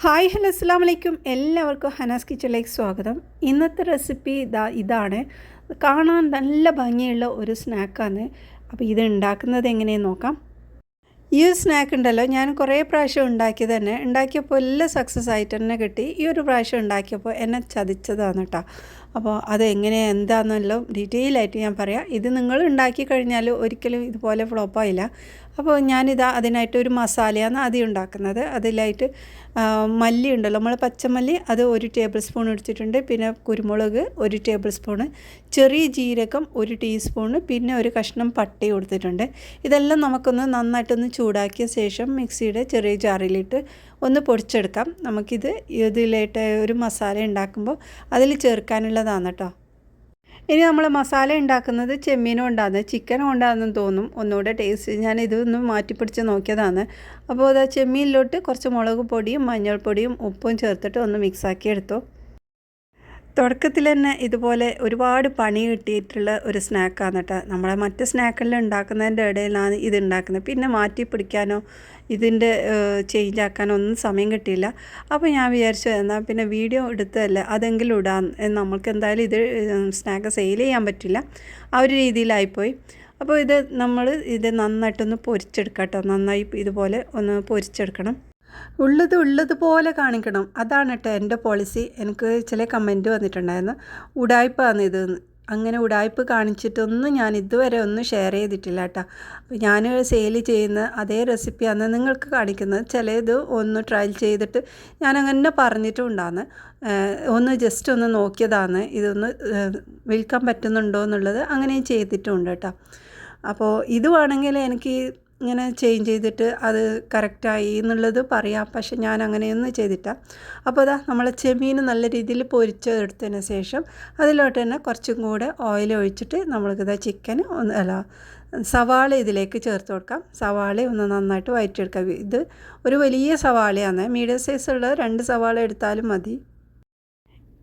Hi hello അസ്സലാമു അലൈക്കും. എല്ലാവർക്കും ഹനാസ് കിച്ചണിലേക്ക് സ്വാഗതം. ഇന്നത്തെ റെസിപ്പി ഇതാണ്. കാണാൻ നല്ല ഭംഗിയുള്ള ഒരു സ്നാക്കാണ്. അപ്പോൾ ഇത് ഉണ്ടാക്കുന്നത് എങ്ങനെയെന്ന് നോക്കാം. ഈ ഒരു സ്നാക്ക് ഉണ്ടല്ലോ, ഞാൻ കുറേ പ്രാവശ്യം ഉണ്ടാക്കി തന്നെ ഉണ്ടാക്കിയപ്പോൾ എല്ലാം സക്സസ് ആയിട്ട് തന്നെ കിട്ടി. ഈ ഒരു പ്രാവശ്യം ഉണ്ടാക്കിയപ്പോൾ എന്നെ ചതിച്ചതാണ് കേട്ടോ. അപ്പോൾ അത് എങ്ങനെയാണ് എന്താണെന്നെല്ലാം ഡീറ്റെയിൽ ആയിട്ട് ഞാൻ പറയാം. ഇത് നിങ്ങൾ ഉണ്ടാക്കി കഴിഞ്ഞാൽ ഒരിക്കലും ഇതുപോലെ ഫ്ലോപ്പായില്ല. അപ്പോൾ ഞാനിതാ അതിനായിട്ട് ഒരു മസാലയാണ് ആദ്യം ഉണ്ടാക്കുന്നത്. അതിലായിട്ട് മല്ലി ഉണ്ടല്ലോ, നമ്മൾ പച്ചമല്ലി അത് 1 ടേബിൾ സ്പൂൺ എടുത്തിട്ടുണ്ട്. പിന്നെ കുരുമുളക് 1 ടേബിൾ സ്പൂണ്, ചെറിയ ജീരകം 1 ടീസ്പൂണ്, പിന്നെ ഒരു കഷ്ണം പട്ടി കൊടുത്തിട്ടുണ്ട്. ഇതെല്ലാം നമുക്കൊന്ന് നന്നായിട്ടൊന്ന് ചൂടാക്കിയ ശേഷം മിക്സിയുടെ ചെറിയ ജാറിലിട്ട് ഒന്ന് പൊടിച്ചെടുക്കാം. നമുക്കിത് ഇതിലായിട്ട് ഒരു മസാല ഉണ്ടാക്കുമ്പോൾ അതിൽ ചേർക്കാനുള്ളതാണ് കേട്ടോ. ഇനി നമ്മൾ മസാല ഉണ്ടാക്കുന്നത് ചെമ്മീൻ കൊണ്ടാണ്, ചിക്കൻ കൊണ്ടാണെന്ന് തോന്നും ഒന്നുകൂടെ ടേസ്റ്റ്. ഞാൻ ഇതൊന്ന് മാറ്റിപ്പിടിച്ച് നോക്കിയതാണ്. അപ്പോൾ അത് ചെമ്മീനിലോട്ട് കുറച്ച് മുളക് പൊടിയും മഞ്ഞൾപ്പൊടിയും ഉപ്പും ചേർത്തിട്ട് ഒന്ന് മിക്സാക്കി എടുത്തു. തുടക്കത്തിൽ തന്നെ ഇതുപോലെ ഒരുപാട് പണി കിട്ടിയിട്ടുള്ള ഒരു സ്നാക്കാണ് കേട്ടോ. നമ്മളെ മറ്റ് സ്നാക്കെല്ലാം ഉണ്ടാക്കുന്നതിൻ്റെ ഇടയിലാണ് ഇത് ഉണ്ടാക്കുന്നത്. പിന്നെ മാറ്റി പിടിക്കാനോ ഇതിൻ്റെ ചേഞ്ച് ആക്കാനോ ഒന്നും സമയം കിട്ടിയില്ല. അപ്പോൾ ഞാൻ വിചാരിച്ചു എന്നാൽ പിന്നെ വീഡിയോ എടുത്തതല്ലേ അതെങ്കിലും ഇടാം. നമ്മൾക്ക് എന്തായാലും ഇത് സ്നാക്ക് സെയിൽ ചെയ്യാൻ പറ്റില്ല, ആ ഒരു രീതിയിലായിപ്പോയി. അപ്പോൾ ഇത് നന്നായിട്ടൊന്ന് പൊരിച്ചെടുക്കാം കേട്ടോ. നന്നായി ഇതുപോലെ ഒന്ന് പൊരിച്ചെടുക്കണം. ഉള്ളതുപോലെ കാണിക്കണം, അതാണ് കേട്ടോ എൻ്റെ പോളിസി. എനിക്ക് ചില കമൻറ്റ് വന്നിട്ടുണ്ടായിരുന്നു, ഉടായ്പാണ് ഇത്. അങ്ങനെ ഉടായ്പ് കാണിച്ചിട്ടൊന്നും ഞാൻ ഇതുവരെ ഒന്നും ഷെയർ ചെയ്തിട്ടില്ല കേട്ടോ. അപ്പോൾ ഞാൻ സെയിൽ ചെയ്യുന്ന അതേ റെസിപ്പിയാണ് നിങ്ങൾക്ക് കാണിക്കുന്നത്. ചിലത് ഒന്ന് ട്രയൽ ചെയ്തിട്ട് ഞാൻ അങ്ങനെ പറഞ്ഞിട്ടുണ്ടാന്ന്, ജസ്റ്റ് ഒന്ന് നോക്കിയതാണ് ഇതൊന്ന് വിൽക്കാൻ പറ്റുന്നുണ്ടോ എന്നുള്ളത്. അങ്ങനെയും ചെയ്തിട്ടുണ്ട് കേട്ടോ. അപ്പോൾ ഇത് വേണമെങ്കിൽ എനിക്ക് ഇങ്ങനെ ചേഞ്ച് ചെയ്തിട്ട് അത് കറക്റ്റായി എന്നുള്ളത് പറയാം, പക്ഷെ ഞാൻ അങ്ങനെയൊന്നും ചെയ്തിട്ടാണ്. അപ്പോൾ നമ്മൾ ചെമ്മീൻ നല്ല രീതിയിൽ പൊരിച്ചെടുത്തതിന് ശേഷം അതിലോട്ട് തന്നെ കുറച്ചും കൂടെ ഓയിൽ ഒഴിച്ചിട്ട് നമ്മൾക്കിതാ ചിക്കൻ സവാള ഇതിലേക്ക് ചേർത്ത് കൊടുക്കാം. സവാള ഒന്ന് നന്നായിട്ട് വഴറ്റിയെടുക്കാം. ഇത് ഒരു വലിയ സവാളയാണ്, മീഡിയം സൈസുള്ള 2 സവാള എടുത്താലും മതി.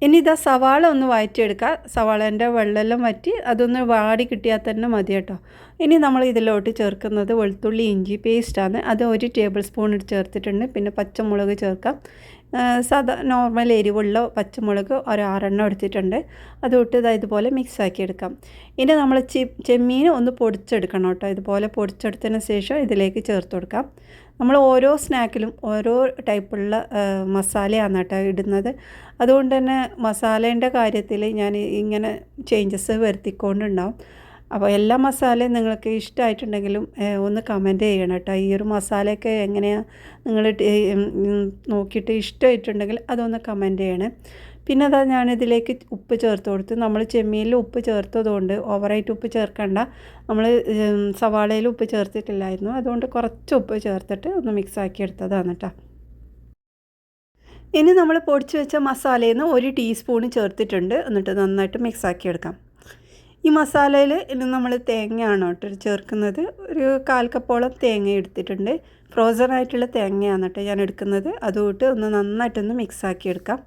ഇനി സവാള ഒന്ന് വഴറ്റിയെടുക്കുക. സവാളേൻ്റെ വെള്ളമെല്ലാം വറ്റി അതൊന്ന് വാടി കിട്ടിയാൽ തന്നെ മതി കേട്ടോ. ഇനി നമ്മൾ ഇതിലോട്ട് ചേർക്കുന്നത് വെളുത്തുള്ളി ഇഞ്ചി പേസ്റ്റാണ്. അത് 1 ടേബിൾ സ്പൂൺ ചേർത്തിട്ടുണ്ട്. പിന്നെ പച്ചമുളക് ചേർക്കാം. നോർമൽ എരിവുള്ള പച്ചമുളക് ഒരു 6 എടുത്തിട്ടുണ്ട്. അതിട്ട് ഇതുപോലെ മിക്സാക്കി എടുക്കാം. ഇനി നമ്മൾ ചെമ്മീൻ ഒന്ന് പൊടിച്ചെടുക്കണം കേട്ടോ. ഇതുപോലെ പൊടിച്ചെടുത്തതിന് ശേഷം ഇതിലേക്ക് ചേർത്ത് കൊടുക്കാം. നമ്മൾ ഓരോ സ്നാക്കിലും ഓരോ ടൈപ്പുള്ള മസാലയാണ് കേട്ടോ ഇടുന്നത്. അതുകൊണ്ട് തന്നെ മസാലേൻ്റെ കാര്യത്തിൽ ഞാൻ ഇങ്ങനെ ചേഞ്ചസ് വരുത്തിക്കൊണ്ടുണ്ടാവും. അപ്പോൾ എല്ലാ മസാലയും നിങ്ങൾക്ക് ഇഷ്ടമായിട്ടുണ്ടെങ്കിലും ഒന്ന് കമൻറ്റ് ചെയ്യണം കേട്ടോ. ഈ ഒരു മസാലയൊക്കെ എങ്ങനെയാണ് നിങ്ങൾ നോക്കിയിട്ട് ഇഷ്ടമായിട്ടുണ്ടെങ്കിൽ അതൊന്ന് കമൻറ്റ് ചെയ്യണേ. പിന്നെ ഞാനിതിലേക്ക് ഉപ്പ് ചേർത്ത് കൊടുത്ത്. നമ്മൾ ചെമ്മീനിൽ ഉപ്പ് ചേർത്തതുകൊണ്ട് ഓവറായിട്ട് ഉപ്പ് ചേർക്കണ്ട. നമ്മൾ സവാളയിൽ ഉപ്പ് ചേർത്തിട്ടില്ലായിരുന്നു, അതുകൊണ്ട് കുറച്ച് ഉപ്പ് ചേർത്തിട്ട് ഒന്ന് മിക്സാക്കി എടുത്തതാണ് കേട്ടോ. ഇനി നമ്മൾ പൊടിച്ച് വെച്ച മസാലയിൽ നിന്ന് 1 ടീസ്പൂൺ ചേർത്തിട്ടുണ്ട്. എന്നിട്ട് നന്നായിട്ട് മിക്സാക്കി എടുക്കാം. ഈ മസാലയിൽ ഇനി നമ്മൾ തേങ്ങയാണ് കേട്ടോ ചേർക്കുന്നത്. ഒരു 1/4 കപ്പോളം തേങ്ങ എടുത്തിട്ടുണ്ട്. ഫ്രോസൺ ആയിട്ടുള്ള തേങ്ങയാണ് കേട്ടോ ഞാൻ എടുക്കുന്നത്. അതുകൊണ്ട് ഒന്ന് നന്നായിട്ടൊന്ന് മിക്സാക്കി എടുക്കാം.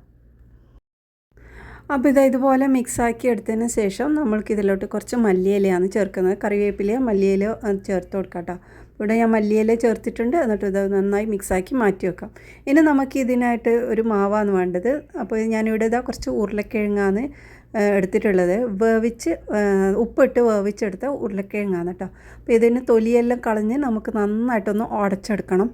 അപ്പോൾ ഇതുപോലെ മിക്സാക്കി എടുത്തതിന് ശേഷം നമ്മൾക്കിതിലോട്ട് കുറച്ച് മല്ലിയിലയാണ് ചേർക്കുന്നത്. കറിവേപ്പിലയോ മല്ലിയിലയോ ചേർത്ത് കൊടുക്കാം കേട്ടോ. ഇവിടെ ഞാൻ മല്ലിയില ചേർത്തിട്ടുണ്ട്. എന്നിട്ട് ഇത് നന്നായി മിക്സാക്കി മാറ്റി വെക്കാം. ഇനി നമുക്ക് ഇതിനായിട്ട് ഒരു മാവാണ് വേണ്ടത്. അപ്പോൾ ഞാനിവിടെ കുറച്ച് ഉരുളക്കിഴങ്ങാണ് എടുത്തിട്ടുള്ളത്. ഉപ്പിട്ട് വേവിച്ചെടുത്ത ഉരുളക്കിഴങ്ങാണ് കേട്ടോ. അപ്പോൾ ഇതിന് തൊലിയെല്ലാം കളഞ്ഞ് നമുക്ക് നന്നായിട്ടൊന്ന് ഉടച്ചെടുക്കണം.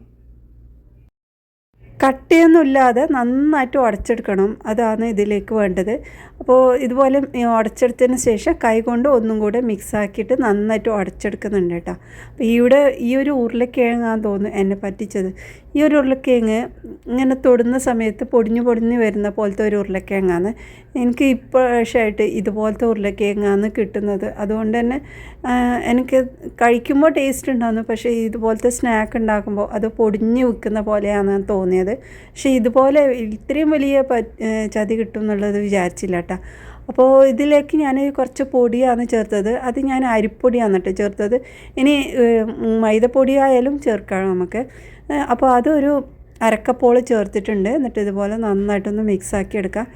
കട്ടിയൊന്നുമില്ലാതെ നന്നായിട്ട് ഉടച്ചെടുക്കണം, അതാണ് ഇതിലേക്ക് വേണ്ടത്. അപ്പോൾ ഇതുപോലെ ഉടച്ചെടുത്തതിന് ശേഷം കൈ കൊണ്ട് ഒന്നും കൂടെ മിക്സാക്കിയിട്ട് നന്നായിട്ട് ഉടച്ചെടുക്കുന്നുണ്ട് കേട്ടോ. അപ്പോൾ ഈ ഒരു ഉരുളക്കിഴങ്ങാന്ന് തോന്നുന്നു എന്നെ പറ്റിച്ചത്. ഈ ഒരു ഉരുളക്കിഴങ്ങ് ഇങ്ങനെ തൊടുന്ന സമയത്ത് പൊടിഞ്ഞ് വരുന്ന പോലത്തെ ഒരു ഉരുളക്കിഴങ്ങാണ്. എനിക്ക് ഇപ്രാവശ്യമായിട്ട് ഇതുപോലത്തെ ഉരുളക്കിഴങ്ങാണ് കിട്ടുന്നത്. അതുകൊണ്ട് തന്നെ എനിക്ക് കഴിക്കുമ്പോൾ ടേസ്റ്റ് ഉണ്ടാകുന്നു, പക്ഷേ ഇതുപോലത്തെ സ്നാക്ക് ഉണ്ടാക്കുമ്പോൾ അത് പൊടിഞ്ഞ് വെക്കുന്ന പോലെയാണ് തോന്നിയത്. പക്ഷേ ഇതുപോലെ ഇത്രയും വലിയ ചതി കിട്ടും എന്നുള്ളത് വിചാരിച്ചില്ല കേട്ടോ. അപ്പോൾ ഇതിലേക്ക് ഞാൻ കുറച്ച് പൊടിയാണ് ചേർത്തത്. അത് ഞാൻ അരിപ്പൊടിയാണ് കേട്ടോ ചേർത്തത്. ഇനി മൈദപ്പൊടി ആയാലും ചേർക്കാം നമുക്ക്. അപ്പോൾ അതൊരു 1/2 കപ്പോളം ചേർത്തിട്ടുണ്ട്. എന്നിട്ട് ഇതുപോലെ നന്നായിട്ടൊന്ന് മിക്സാക്കി എടുക്കാം.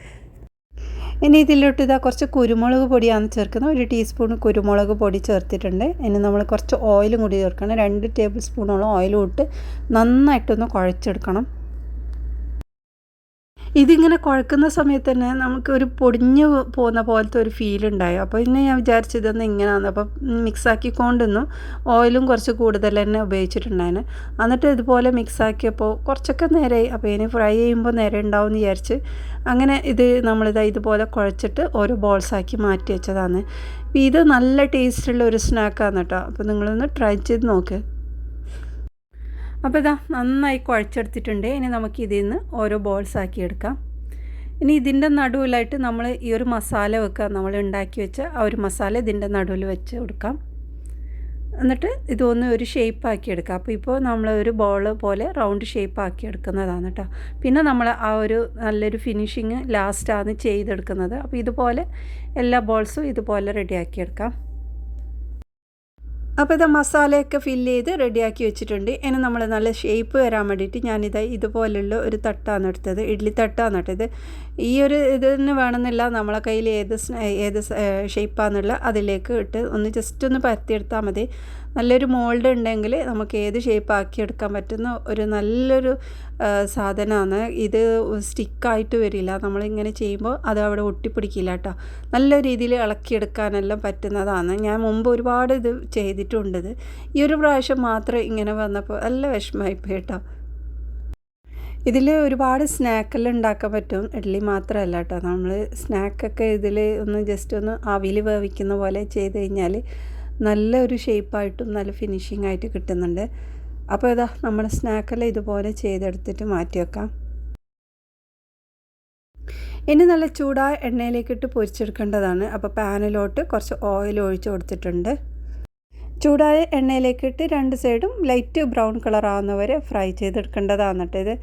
ഇനി ഇതിലോട്ട് കുറച്ച് കുരുമുളക് പൊടിയാണ് ചേർക്കുന്നത്. 1 ടീസ്പൂൺ കുരുമുളക് പൊടി ചേർത്തിട്ടുണ്ട്. ഇനി നമ്മൾ കുറച്ച് ഓയിലും കൂടി ചേർക്കണം. 2 ടേബിൾ സ്പൂണോളം ഓയിലും ഇട്ട് നന്നായിട്ടൊന്ന് കുഴച്ചെടുക്കണം. ഇതിങ്ങനെ കുഴക്കുന്ന സമയത്ത് തന്നെ നമുക്കൊരു പൊടിഞ്ഞ് പോകുന്ന പോലത്തെ ഒരു ഫീൽ ഉണ്ടായി. അപ്പോൾ പിന്നെ ഞാൻ വിചാരിച്ചു ഇതൊന്ന് ഇങ്ങനെയാണ്. അപ്പം മിക്സാക്കിക്കൊണ്ടിരുന്നു. ഓയിലും കുറച്ച് കൂടുതൽ തന്നെ ഉപയോഗിച്ചിട്ടുണ്ടായിരുന്നു. എന്നിട്ട് ഇതുപോലെ മിക്സാക്കിയപ്പോൾ കുറച്ചൊക്കെ നേരെയായി. അപ്പോൾ ഇനി ഫ്രൈ ചെയ്യുമ്പോൾ നേരെ ഉണ്ടാവും എന്ന് വിചാരിച്ച് അങ്ങനെ ഇതുപോലെ കുഴച്ചിട്ട് ഓരോ ബോൾസാക്കി മാറ്റി വെച്ചതാണ്. ഇത് നല്ല ടേസ്റ്റുള്ള ഒരു സ്നാക്കാണ് കേട്ടോ. അപ്പോൾ നിങ്ങളൊന്ന് ട്രൈ ചെയ്ത് നോക്ക്. അപ്പോൾ ഇതാ നന്നായി കുഴച്ചെടുത്തിട്ടുണ്ട്. ഇനി നമുക്ക് ഇതിൽ നിന്ന് ഓരോ ബോൾസ് ആക്കി എടുക്കാം. ഇനി ഇതിൻ്റെ നടുവിലായിട്ട് നമ്മൾ ഈ ഒരു മസാല വെക്കുക. നമ്മൾ ഉണ്ടാക്കി വെച്ച ആ ഒരു മസാല ഇതിൻ്റെ നടുവിൽ വെച്ച് കൊടുക്കാം. എന്നിട്ട് ഇതൊന്ന് ഒരു ഷേപ്പ് ആക്കി എടുക്കാം. അപ്പോൾ ഇപ്പോൾ നമ്മൾ ഒരു ബോൾ പോലെ റൗണ്ട് ഷേപ്പ് ആക്കി എടുക്കുന്നതാണ് കേട്ടോ. പിന്നെ നമ്മൾ ആ ഒരു നല്ലൊരു ഫിനിഷിങ് ലാസ്റ്റാണ് ചെയ്തെടുക്കുന്നത്. അപ്പോൾ ഇതുപോലെ എല്ലാ ബോൾസും ഇതുപോലെ റെഡിയാക്കി എടുക്കാം. അപ്പോൾ ഇത് മസാലയൊക്കെ ഫില്ല് ചെയ്ത് റെഡിയാക്കി വെച്ചിട്ടുണ്ട്. ഇനി നമ്മൾ നല്ല ഷേപ്പ് വരാൻ വേണ്ടിയിട്ട് ഇതുപോലുള്ള ഒരു തട്ടാണ് എടുത്തത്. ഇഡ്ഡലി തട്ടാണ് കേട്ടത്. ഈ ഒരു ഇതിന് വേണമെന്നില്ല, നമ്മളെ കയ്യിൽ ഏത് ഷേപ്പാണെന്നുള്ള അതിലേക്ക് ഇട്ട് ഒന്ന് ജസ്റ്റ് ഒന്ന് പരത്തിയെടുത്താൽ മതി. നല്ലൊരു മോൾഡ് ഉണ്ടെങ്കിൽ നമുക്ക് ഏത് ഷേപ്പ് ആക്കിയെടുക്കാൻ പറ്റുന്ന ഒരു നല്ലൊരു സാധനമാണ്. ഇത് സ്റ്റിക്കായിട്ട് വരില്ല. നമ്മളിങ്ങനെ ചെയ്യുമ്പോൾ അത് അവിടെ ഒട്ടിപ്പിടിക്കില്ല കേട്ടോ. നല്ല രീതിയിൽ ഇളക്കിയെടുക്കാനെല്ലാം പറ്റുന്നതാണ്. ഞാൻ മുമ്പ് ഒരുപാട് ഇത് ചെയ്തിട്ടുണ്ട്. ഈ ഒരു പ്രാവശ്യം മാത്രം ഇങ്ങനെ വന്നപ്പോൾ നല്ല വിഷമമായിപ്പോയി കേട്ടോ. ഇതിൽ ഒരുപാട് സ്നാക്കെല്ലാം ഉണ്ടാക്കാൻ പറ്റും. ഇഡ്ഡലി മാത്രമല്ല കേട്ടോ. നമ്മൾ സ്നാക്കൊക്കെ ഇതിൽ ഒന്ന് ജസ്റ്റ് ഒന്ന് ആവിയിൽ വേവിക്കുന്ന പോലെ ചെയ്ത് കഴിഞ്ഞാൽ നല്ലൊരു ഷേപ്പായിട്ടും നല്ല ഫിനിഷിംഗ് ആയിട്ട് കിട്ടുന്നുണ്ട്. അപ്പോൾ ഇതാ നമ്മൾ സ്നാക്കെല്ലാം ഇതുപോലെ ചെയ്തെടുത്തിട്ട് മാറ്റി വെക്കാം. ഇനി നല്ല ചൂടായ എണ്ണയിലേക്കിട്ട് പൊരിച്ചെടുക്കേണ്ടതാണ്. അപ്പോൾ പാനിലോട്ട് കുറച്ച് ഓയിൽ ഒഴിച്ച് കൊടുത്തിട്ടുണ്ട്. ചൂടായ എണ്ണയിലേക്കിട്ട് രണ്ട് സൈഡും ലൈറ്റ് ബ്രൗൺ കളർ ആവുന്നവരെ ഫ്രൈ ചെയ്തെടുക്കേണ്ടതാണ് കേട്ടോ ഇത്.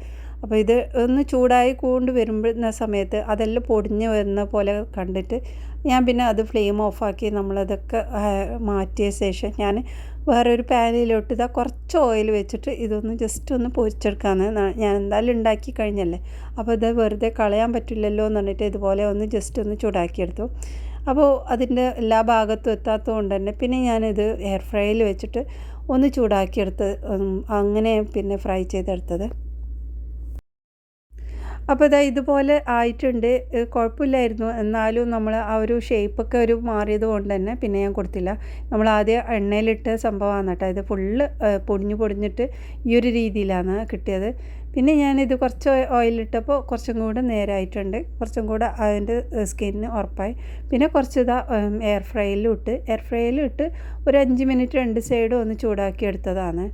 അപ്പോൾ ഇത് ഒന്ന് ചൂടായി കൊണ്ട് വരുന്ന സമയത്ത് അതെല്ലാം പൊടിഞ്ഞ് വരുന്ന പോലെ കണ്ടിട്ട് ഞാൻ പിന്നെ അത് ഫ്ലെയിം ഓഫാക്കി നമ്മളതൊക്കെ മാറ്റിയ ശേഷം ഞാൻ വേറൊരു പാനിലോട്ട് കുറച്ച് ഓയിൽ വെച്ചിട്ട് ഇതൊന്ന് ജസ്റ്റ് ഒന്ന് പൊരിച്ചെടുക്കാമെന്ന്. ഞാൻ എന്തായാലും ഉണ്ടാക്കി കഴിഞ്ഞല്ലേ, അപ്പോൾ ഇത് വെറുതെ കളയാൻ പറ്റില്ലല്ലോ എന്ന് പറഞ്ഞിട്ട് ഇതുപോലെ ഒന്ന് ജസ്റ്റ് ഒന്ന് ചൂടാക്കിയെടുത്തു. അപ്പോൾ അതിൻ്റെ എല്ലാ ഭാഗത്തും എത്താത്തത് കൊണ്ട് തന്നെ പിന്നെ ഞാനിത് എയർ ഫ്രൈയിൽ വെച്ചിട്ട് ഒന്ന് ചൂടാക്കിയെടുത്ത് അങ്ങനെ പിന്നെ ഫ്രൈ ചെയ്തെടുത്തത്. അപ്പോൾ ഇതുപോലെ ആയിട്ടുണ്ട്. കുഴപ്പമില്ലായിരുന്നു. എന്നാലും നമ്മൾ ആ ഒരു ഷേപ്പൊക്കെ ഒരു മാറിയത് കൊണ്ട് തന്നെ പിന്നെ ഞാൻ കൊടുത്തില്ല. നമ്മൾ ആദ്യം എണ്ണയിലിട്ട സംഭവമാണ് കേട്ടോ. ഇത് ഫുള്ള് പൊടിഞ്ഞിട്ട് ഈ ഒരു രീതിയിലാണ് കിട്ടിയത്. പിന്നെ ഞാനിത് കുറച്ച് ഓയിലിട്ടപ്പോൾ കുറച്ചും കൂടെ നേരായിട്ടുണ്ട്. കുറച്ചും കൂടെ അതിൻ്റെ സ്കിന്ന് ഉറപ്പായി. പിന്നെ കുറച്ച് എയർ ഫ്രൈയിലിട്ട് ഒരു 5 മിനിറ്റ് രണ്ട് സൈഡും ഒന്ന് ചൂടാക്കി എടുത്തതാണ്.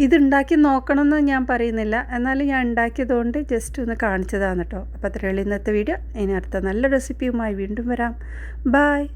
ഇതുണ്ടാക്കി നോക്കണമെന്ന് ഞാൻ പറയുന്നില്ല, എന്നാലും ഞാൻ ഉണ്ടാക്കിയതുകൊണ്ട് ജസ്റ്റ് ഒന്ന് കാണിച്ചതാണ് കേട്ടോ. അപ്പോൾ അത്രയുള്ള ഇന്നത്തെ വീഡിയോ. ഇനി അടുത്ത നല്ല റെസിപ്പിയുമായി വീണ്ടും വരാം. ബായ്.